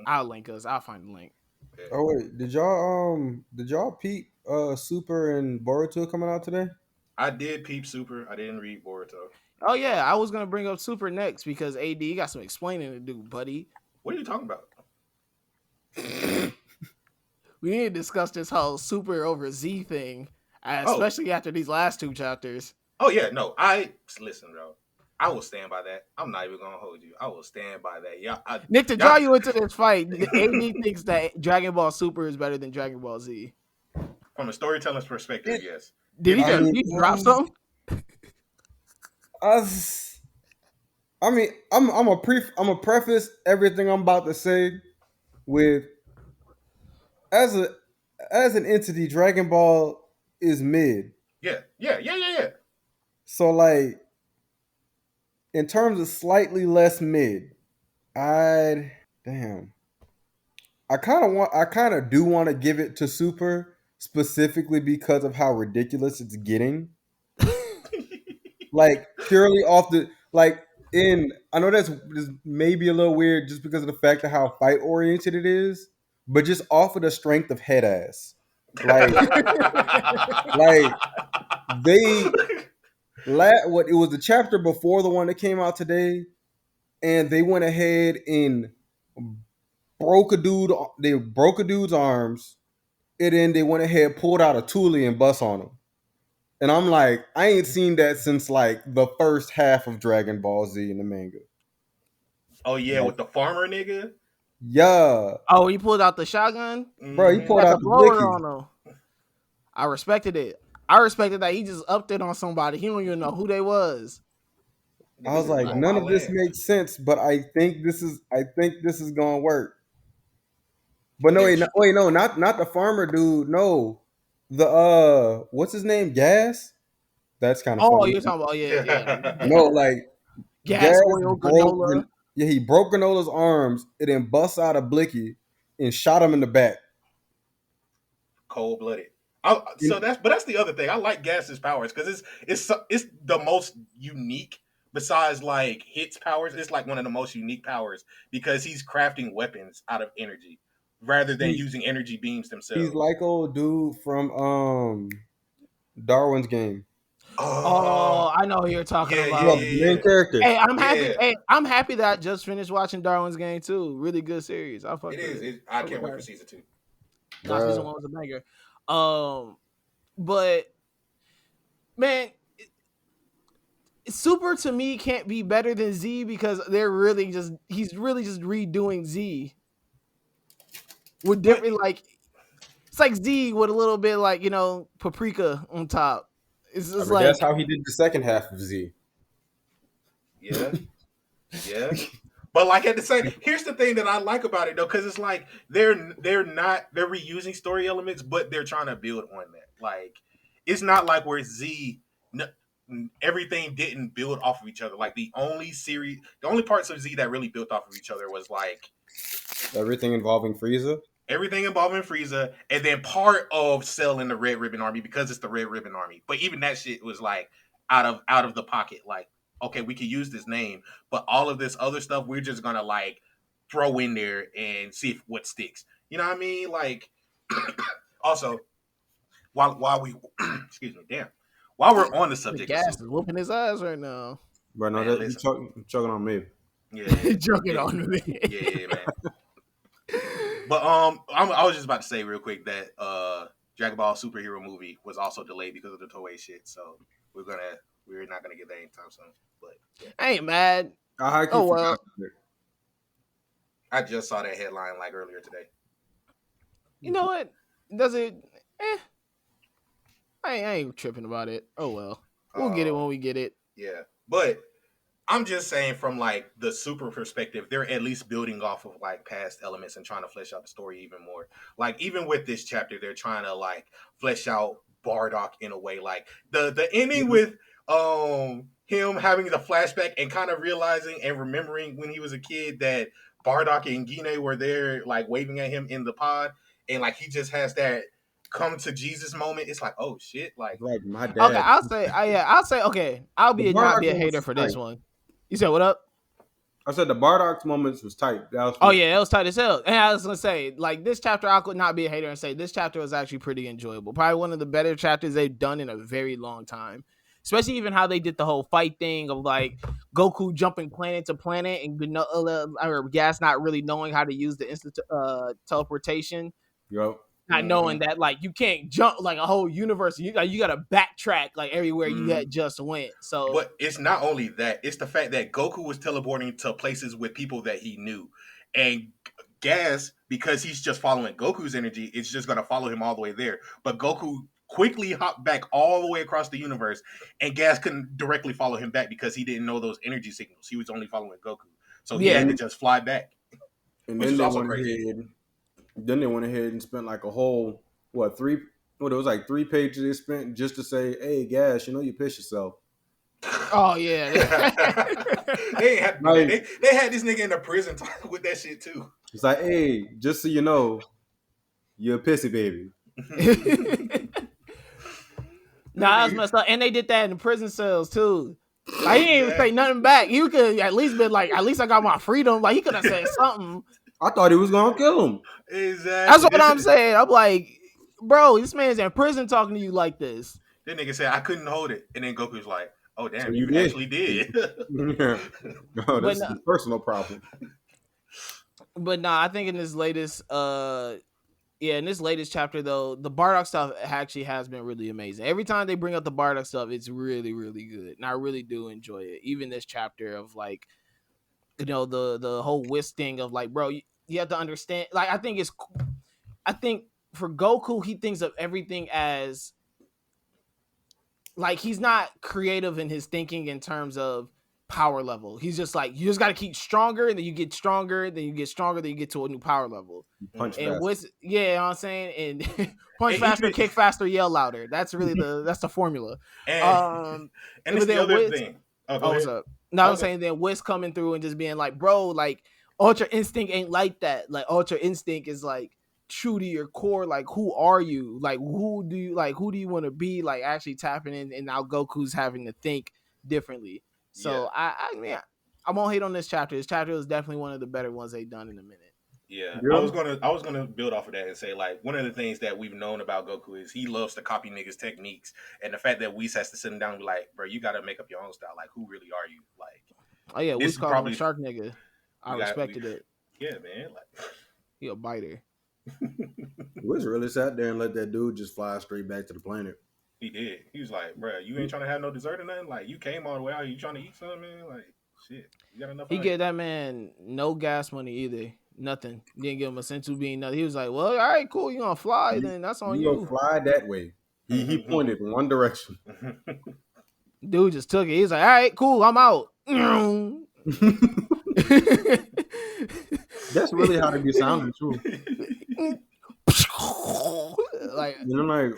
I'll link us. I'll find the link. Okay. Oh wait, did y'all peep Super and Boruto coming out today? I did peep Super. I didn't read Boruto. Oh yeah, I was gonna bring up Super next because AD got some explaining to do, buddy. What are you talking about? We need to discuss this whole Super over Z thing, especially after these last two chapters. Oh yeah, no, listen, bro. I will stand by that. I'm not even gonna hold you. I will stand by that. Yeah, Nick, to draw you into this fight, AD thinks that Dragon Ball Super is better than Dragon Ball Z. From a storyteller's perspective, yes. Did he drop something? I mean, I'm a preface everything I'm about to say with as an entity, Dragon Ball is mid. Yeah. So like, in terms of slightly less mid, I kind of do want to give it to Super specifically because of how ridiculous it's getting. Like purely off the I know that's maybe a little weird just because of the fact of how fight oriented it is, but just off of the strength of head ass. Like it was the chapter before the one that came out today, and they went ahead and broke a dude's arms, and then they went ahead, pulled out a toolie and bust on him. And I'm like, I ain't seen that since like the first half of Dragon Ball Z in the manga. Oh yeah, Like, with the farmer nigga. yeah, Oh, he pulled out the shotgun. bro, he Mhm. pulled Got the out the blower blicky. on him. I respected it. I respected that he just upped it on somebody. He don't even know who they was. I Nigga was said, like, "You on none my of this land." makes sense, but I think this is gonna work. But no, Then wait, no, not the farmer dude. No, the what's his name? Gas. That's kind of Oh, funny. you're talking about yeah. No, like Gas, Gas oil, broke. granola. Yeah, he broke Granola's arms. It then busts out a blicky and shot him in the back. cold blooded. And So that's the other thing. I like Gas's powers because it's the most unique. Besides like hits powers, it's like one of the most unique powers because he's crafting weapons out of energy rather than he, using energy beams he's themselves. like old dude from Darwin's Game. Oh, Oh I know who you're talking yeah, yeah, Yeah, about. the main yeah, character. Hey, I'm happy. yeah. Hey, I'm happy that I just finished watching Darwin's Game too. Really good series. I fuck It with is. it. I Fuck with can't wait for that. season 2. Nah, season Bruh. one was a banger. But man, Super to me can't be better than Z because he's really just redoing Z with But different like it's like Z with a little bit like paprika on top. It's I just mean, that's like how he did the second half of Z. yeah, yeah. But like at the same, here's the thing that I like about it though, because it's like they're reusing story elements, but they're trying to build on that. Like it's not like where everything didn't build off of each other. Like the only parts of Z that really built off of each other was like Everything involving Frieza. everything involving Frieza, and then part of Cell in the Red Ribbon Army because it's the Red Ribbon Army. But even that shit was like out of the pocket. Like, okay, we could use this name, but all of this other stuff we're just gonna like throw in there and see if what sticks. You know what I mean? Like, also while we excuse me, damn, while we're on the the subject of gas Super, is whooping his eyes right now. Bro, no, man, that listen, you chugging on me. yeah, yeah, Joking yeah, on me. yeah, man. But I was just about to say real quick that Dragon Ball superhero movie was also delayed because of the Toei shit. So we're not gonna get that anytime soon. But yeah, I ain't mad. I Oh keep well. I just saw that headline like earlier today. You know what? Does it? Eh, I ain't tripping about it. Oh well. We'll get it when we get it. Yeah, but I'm just saying from like the super perspective, they're at least building off of like past elements and trying to flesh out the story even more. Like even with this chapter, they're trying to like flesh out Bardock in a way. Like the ending with him having the flashback and kind of realizing and remembering when he was a kid that Bardock and Gine were there like waving at him in the pod, and like he just has that come to Jesus moment. It's like, oh shit, like like my Okay, dad. I'll say okay. I'll The not be Bardock a moments hater was for tight. this one. You said what up? I said the Bardock moments was tight. That was Oh yeah, it was tight as hell. And I was gonna say, like this chapter, I could not be a hater and say this chapter was actually pretty enjoyable. Probably one of the better chapters they've done in a very long time. Especially even how they did the whole fight thing of like Goku jumping planet to planet and or Gas not really knowing how to use the instant teleportation, yo. not knowing that like you can't jump like a whole universe. You gotta backtrack like everywhere you had just went. So But it's not only that; it's the fact that Goku was teleporting to places with people that he knew, and Gas, because he's just following Goku's energy, it's just gonna follow him all the way there. But Goku quickly hopped back all the way across the universe, and Gas couldn't directly follow him back because he didn't know those energy signals. He was only following Goku, so he yeah, had to just fly back, And which then is they also went crazy. ahead. Then they went ahead and spent like a whole three. What it was like 3 pages they spent just to say, "Hey, Gas, you piss yourself." oh yeah. They ain't had to do Like that. They had this nigga in the prison with that shit too. it's like, hey, just so you know, you're a pissy baby. Nah, that's messed up. And they did that in the prison cells too. Like he didn't even say nothing back. You could at least been like, at least I got my freedom. Like he could have said something. I thought he was gonna kill him. Exactly. That's what I'm saying. I'm like, bro, this man's in prison talking to you like this. That nigga said I couldn't hold it, and then Goku's like, "Oh damn, So you you did. actually did." Yeah. No, this is a personal problem. But nah, I think in this latest Yeah, in this latest chapter though, the Bardock stuff actually has been really amazing. Every time they bring up the Bardock stuff, it's really, really good, and I really do enjoy it. Even this chapter of like, the whole Whisk thing of like, bro, you have to understand. Like, I think for Goku, he thinks of everything as like he's not creative in his thinking in terms of power level. He's just like, you just got to keep stronger, and then you get stronger, then you get stronger, then you get to a new power level. Punch And fast. yeah, you know what I'm saying, and punch And faster, even- kick faster, yell louder. That's really that's the formula. And but it's the then other Whisk- thing. Oh, go Oh, what's ahead. up? No, I'm Okay. saying then Whisk coming through and just being like, bro, like Ultra Instinct ain't like that. Like Ultra Instinct is like true to your core. Like, who are you? Like, who do you want to be? Like, actually tapping in, and now Goku's having to think differently. So I mean, I won't hate on this chapter. This chapter was definitely one of the better ones they've done in a minute. Yeah, Yeah. I was gonna build off of that and say, like, one of the things that we've known about Goku is he loves to copy niggas' techniques, and the fact that Whis has to sit him down and be like, bro, you got to make up your own style. Like, who really are you? Like, Oh yeah, This we is called him probably- a shark nigga. I respected it. yeah, man, like, He a biter. Wiz really sat there and let that dude just fly straight back to the planet. he did. He was like, bro, you ain't trying to have no dessert or nothing. Like, you came all the way out. You trying to eat something, man? Like, shit, you got enough. He out gave that man no gas money either. Nothing. Didn't give him a sensu bean. Nothing. He was like, well, all right, cool. You gonna fly? Then that's on You gonna you. fly that way. He pointed in one direction. here. Dude just took it. He's like, all right, cool. I'm out. That's really how they be sounding too. Like, You know, like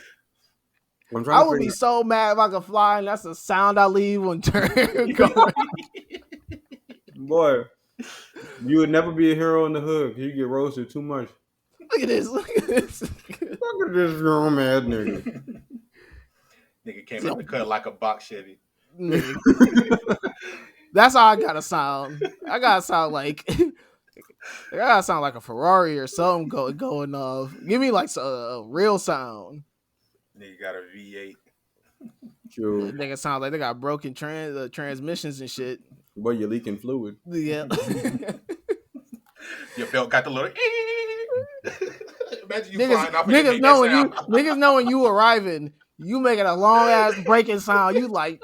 I'm I trying to would be figure. so mad if I could fly, and that's the sound I leave when turn going. Boy, you would never be a hero in the hood. You get roasted too much. Look at this. Look at this. Look at this grown ass nigga. Nigga came out the cut like a box Chevy. That's how I gotta sound. I gotta sound like I gotta sound like a Ferrari or something going off. Give me like a real sound. Nigga got a V8. True. Nigga sound like they got broken transmissions and shit. Boy, you're leaking fluid. Yeah. Your belt got the little. Imagine you flying off and niggas make knowing that you sound. niggas knowing you arriving, you making a long ass breaking sound. You like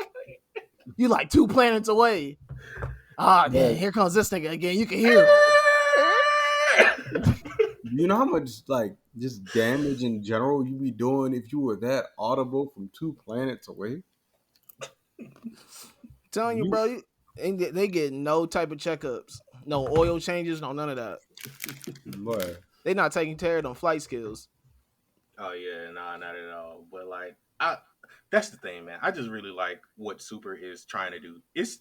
2 planets away. Ah, damn, here comes this nigga again. You can hear him. You know how much like just damage in general you be doing if you were that audible from 2 planets away? Telling you, bro, they get no type of checkups, no oil changes, no none of that. Boy. They not taking care of them flight skills. Oh yeah, nah, not at all. But like, that's the thing, man. I just really like what Super is trying to do. It's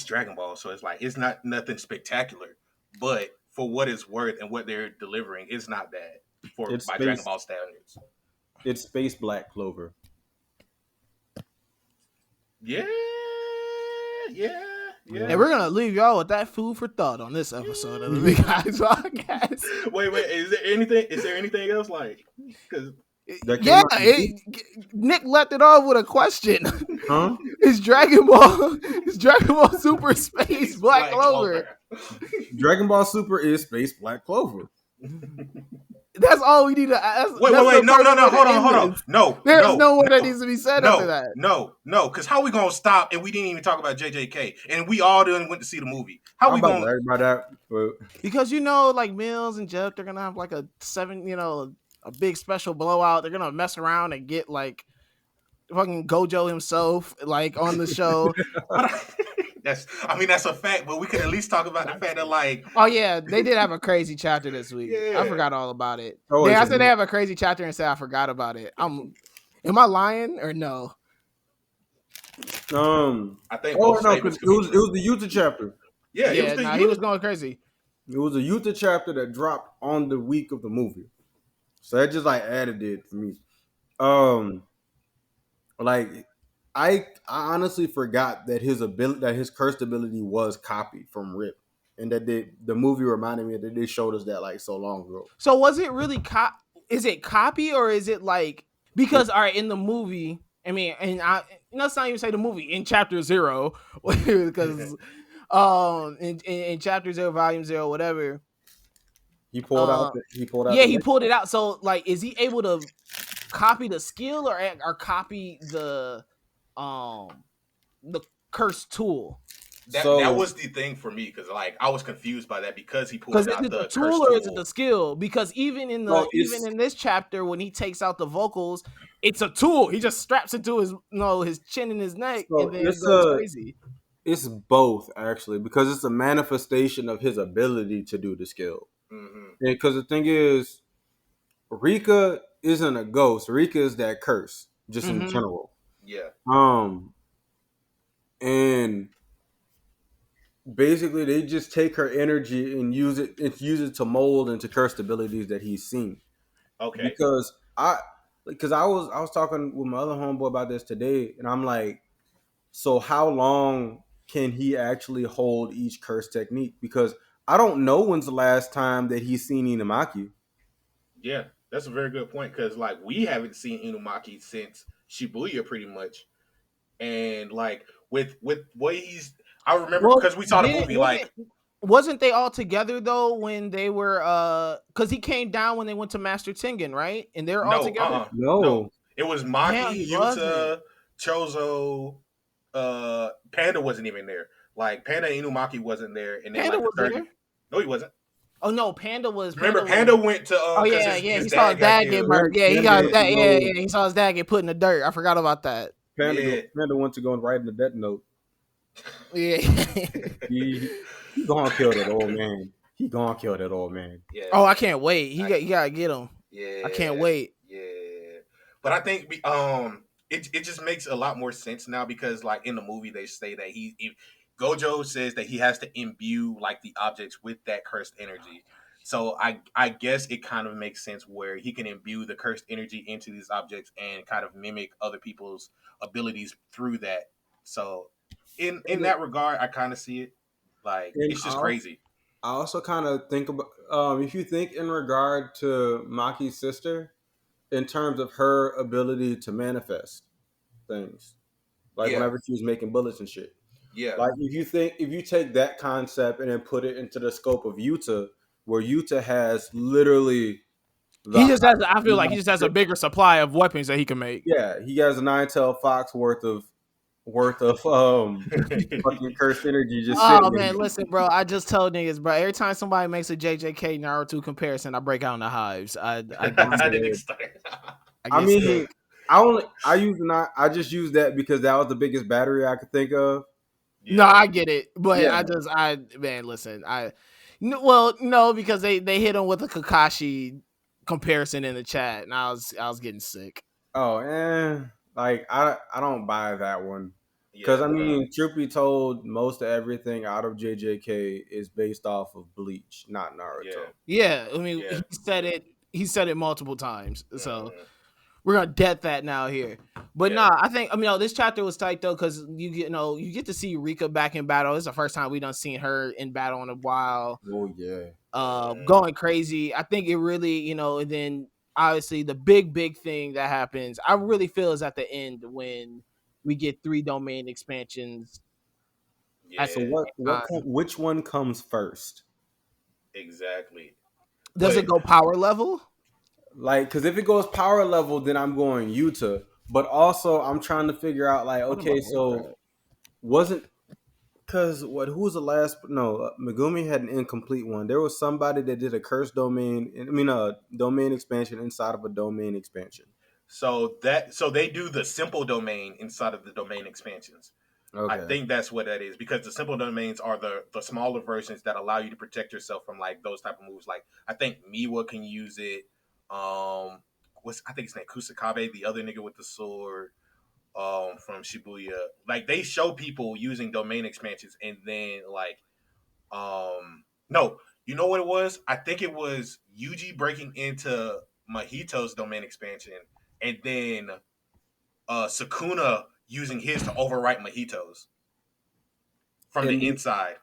Dragon Ball, so it's like it's not nothing spectacular, but for what it's worth and what they're delivering, it's not bad It's by space- Dragon Ball standards. It's Space Black Clover. Yeah. And we're gonna leave y'all with that food for thought on this episode of the Big Guys Podcast. Wait. Is there anything else like? Because That came Yeah, out- Nick left it off with a question. Huh? Is Dragon Ball Super Space Black Clover? Dragon Ball Super is Space Black Clover. That's all we need to ask. Wait. No. Hold on. No. There's no one that needs to be said after that. No. Because how we gonna stop and we didn't even talk about JJK and we all done went to see the movie? How I'm we about gonna? to brag about that, but Because like Mills and Jeff, they're gonna have like a big special blowout. They're gonna mess around and get like fucking Gojo himself like on the show. That's a fact, but we could at least talk about the fact that like Oh yeah, they did have a crazy chapter this week. Yeah. I forgot all about it. Oh, Yeah, I it's said a- they have a crazy chapter and said I forgot about it. Am I lying or no? I think oh both no, statements because could it be was the Utah chapter. yeah, it was the he was going crazy. It was a Utah chapter that dropped on the week of the movie, so that just like added it for me. Like I honestly forgot that his cursed ability was copied from Rip, and that the movie reminded me that they showed us that like so long ago. So was it really is it copy or is it like, because all right, in the movie, I mean, and let's not even say the movie, in chapter 0, because in chapter 0, volume 0, whatever, He pulled out. He pulled out. Yeah, the he next pulled one. it out. So like, is he able to copy the skill or copy the cursed tool? That was the thing for me because like I was confused by that because he Because pulled is out it the the tool cursed or is it tool. the skill? Because even No, in this chapter when he takes out the vocals, it's a tool. He just straps it to his chin and his neck, and then it goes crazy. It's both actually because it's a manifestation of his ability to do the skill. Mm-hmm. Because the thing is, Rika isn't a ghost. Rika is that curse, just in general. Yeah. And basically they just take her energy and use it to mold into cursed abilities that he's seen. Okay. Because I was talking with my other homeboy about this today, and I'm like, so how long can he actually hold each curse technique? Because I don't know when's the last time that he's seen Inumaki. Yeah, that's a very good point because like we haven't seen Inumaki since Shibuya pretty much, and like with what I remember because we saw the movie like. Wasn't they all together though when they were because he came down when they went to Master Tengen, right? And they're all together. No. It was Damn, Maki, he Yuta, wasn't. Chozo, Panda wasn't even there. Like Panda and Inumaki wasn't there, and then Panda like the was 30. there. No, he wasn't. Oh no, Panda was. Remember, Panda went to Oh because yeah, his he saw his dad get killed. murdered. Yeah, he Panda got his went dad. to Yeah, go- he saw his dad get put in the dirt. I forgot about that. Panda went to go and write in the death note. Yeah. He gonna kill that old man. He gonna kill that old man. Yeah. Oh, I can't wait. You gotta get him. Yeah. I can't wait. Yeah. But I think it just makes a lot more sense now because like in the movie they say that Gojo says that he has to imbue like the objects with that cursed energy. So I guess it kind of makes sense where he can imbue the cursed energy into these objects and kind of mimic other people's abilities through that. So in that regard, I kind of see it. Like it's just crazy. I also kind of think about if you think in regard to Maki's sister, in terms of her ability to manifest things, like whenever she was making bullets and shit. Yeah. Like if you take that concept and then put it into the scope of Yuta, where Yuta has literally I feel like he just has a bigger supply of weapons that he can make. Yeah, he has a 9-tailed fox worth of fucking cursed energy just sitting there. Man, listen, bro. I just told niggas, bro. Every time somebody makes a JJK Naruto comparison, I break out in the hives. I mean, I just use that because that was the biggest battery I could think of. Yeah. No, I get it, but listen, no, because they hit him with a Kakashi comparison in the chat, and I was getting sick. Oh, like I don't buy that one because truth be told, most of everything out of JJK is based off of Bleach, not Naruto. Yeah, I mean he said it multiple times, so. We're gonna debt that now here, but I think this chapter was tight though because you get to see Rika back in battle. This is the first time we done seen her in battle in a while. Oh yeah, going crazy. I think it really and then obviously the big thing that happens. I really feel is at the end when we get 3 domain expansions. Yeah. So which one comes first? Exactly. Does it go power level? Like, because if it goes power level, then I'm going Yuta. But also, I'm trying to figure out, like, okay, so wasn't because who was the last? No, Megumi had an incomplete one. There was somebody that did a cursed domain. A domain expansion inside of a domain expansion. So they do the simple domain inside of the domain expansions. Okay. I think that's what that is because the simple domains are the smaller versions that allow you to protect yourself from like those type of moves. Like I think Miwa can use it. I think his name Kusakabe, the other nigga with the sword from Shibuya. Like they show people using domain expansions and then like no, you know what it was? I think it was Yuji breaking into Mahito's domain expansion and then Sukuna using his to overwrite Mahito's from the inside.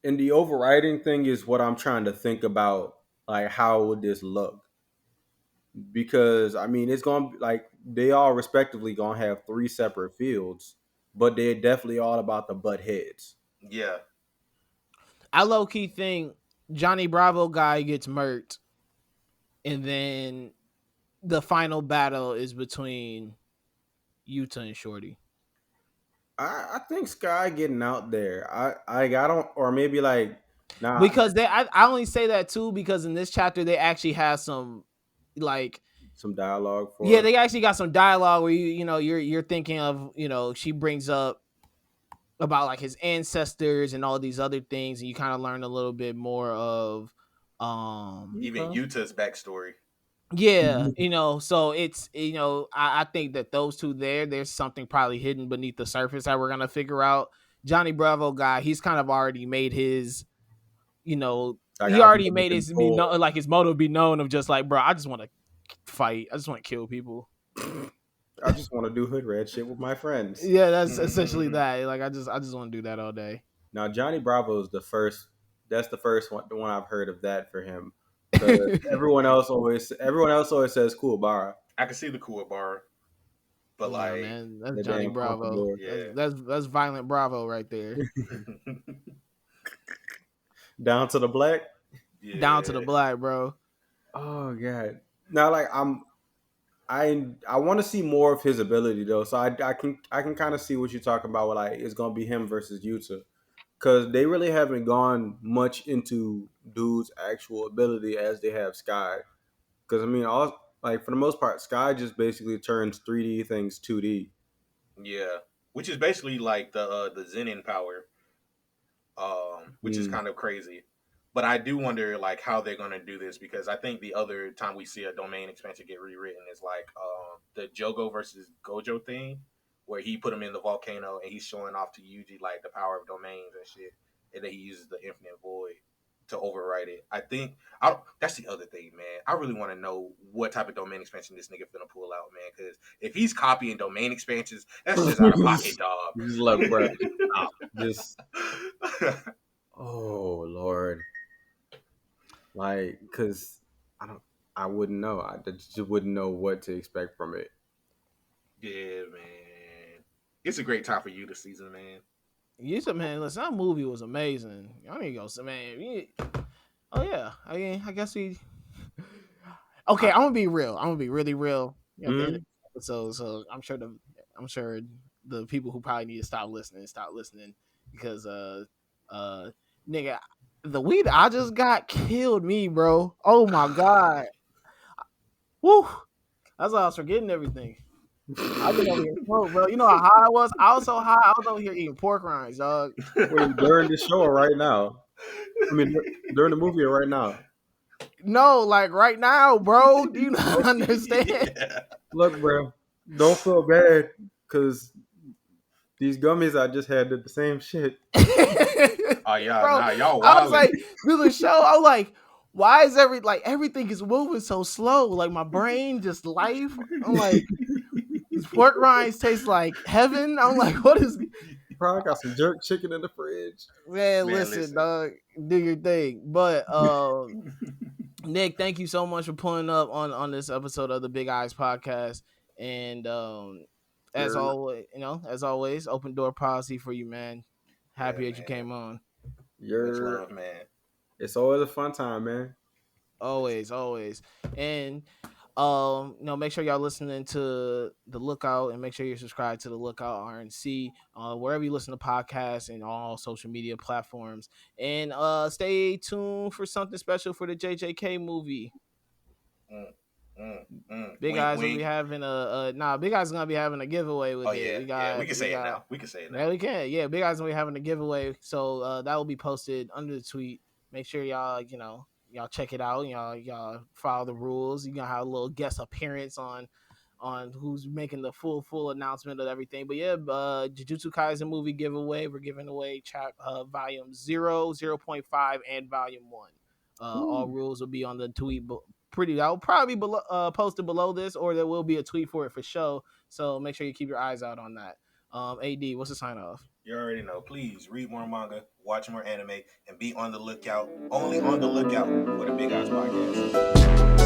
And the overriding thing is what I'm trying to think about, like how would this look? Because it's gonna be like they all respectively gonna have 3 separate fields, but they're definitely all about the butt heads. Yeah. I low key think Johnny Bravo guy gets murked, and then the final battle is between Yuta and Shorty. I think Sky getting out there. I don't, or maybe like nah. Because I only say that too because in this chapter they actually have some like some dialogue for yeah, they actually got some dialogue where you're thinking of, she brings up about like his ancestors and all these other things, and you kind of learn a little bit more of even Yuta's backstory. Yeah, so it's I think that those two there's something probably hidden beneath the surface that we're gonna figure out. Johnny Bravo guy, he's kind of already made his, he already made his his motto be known of just like, bro, I just want to fight, I just want to kill people. I just want to do hood red shit with my friends. Yeah, that's essentially that. Like I just want to do that all day. Now Johnny Bravo is the first. That's the first one. The one I've heard of that for him. Everyone else always says Kuwabara. I can see the Kuwabara, but like, man, that's Johnny Bravo. Yeah. That's violent Bravo right there. Down to the black. Yeah. Down to the black, bro. Oh god. Now, like I want to see more of his ability though, so I can kind of see what you're talking about. With, like, it's gonna be him versus Yuta, because they really haven't gone much into dude's actual ability as they have Sky. Because I mean, for the most part, Sky just basically turns 3D things 2D. Yeah, which is basically like the Zenin power, which is kind of crazy. But I do wonder like how they're gonna do this, because I think the other time we see a domain expansion get rewritten is like the Jogo versus Gojo thing, where he put him in the volcano and he's showing off to Yuji like the power of domains and shit, and then he uses the infinite void to overwrite it. I think that's the other thing, man. I really want to know what type of domain expansion this nigga finna pull out, man. Because if he's copying domain expansions, that's just out of pocket, dog. Just like, bro, just oh Lord, like, because I wouldn't know. I just wouldn't know what to expect from it. Yeah, man. It's a great time for you this season, man. Man, listen, that movie was amazing. I need to go, man. Oh yeah, I guess we. Okay, I'm gonna be real. I'm gonna be really real. So I'm sure the people who probably need to stop listening because nigga, the weed I just got killed me, bro. Oh my god. Woo. That's why I was forgetting everything. I've been over here smoke, bro. You know how high I was? I was so high, I was over here eating pork rinds, dog. Wait, during the show or right now? I mean, during the movie or right now? No, like right now, bro. Do you not understand? Yeah. Look, bro, don't feel bad, because these gummies I just had did the same shit. Oh yeah, bro, nah, y'all wild. I was like, through the show, I was like, why is everything is moving so slow? Like my brain just life. I'm like, these pork rinds taste like heaven. I'm like, what is? Bro, I got some jerk chicken in the fridge. Man, listen, dog, do your thing. But Nick, thank you so much for pulling up on this episode of the Big Eyes Podcast. And as always, open door policy for you, man. Happy that you came on. Much love, man. It's always a fun time, man. Always. And make sure y'all listening to The Lookout, and make sure you're subscribed to The Lookout RNC, wherever you listen to podcasts and all social media platforms. And stay tuned for something special for the JJK movie. Big Eyes will be having Big Eyes gonna be having a giveaway with it. We can say it now. We can say it now. Yeah, we can. Yeah, Big Eyes gonna be having a giveaway, so that will be posted under the tweet. Make sure y'all check it out. Y'all follow the rules. You're gonna have a little guest appearance on who's making the full announcement of everything. But yeah, Jujutsu Kaisen movie giveaway. We're giving away volume 0, 0.5, and volume 1. All rules will be on the tweet. I'll probably be posted below this, or there will be a tweet for it for show. So make sure you keep your eyes out on that. AD, what's the sign off? You already know. Please read more manga, watch more anime, and be on the lookout. Only on the lookout for the Big Eyes Podcast.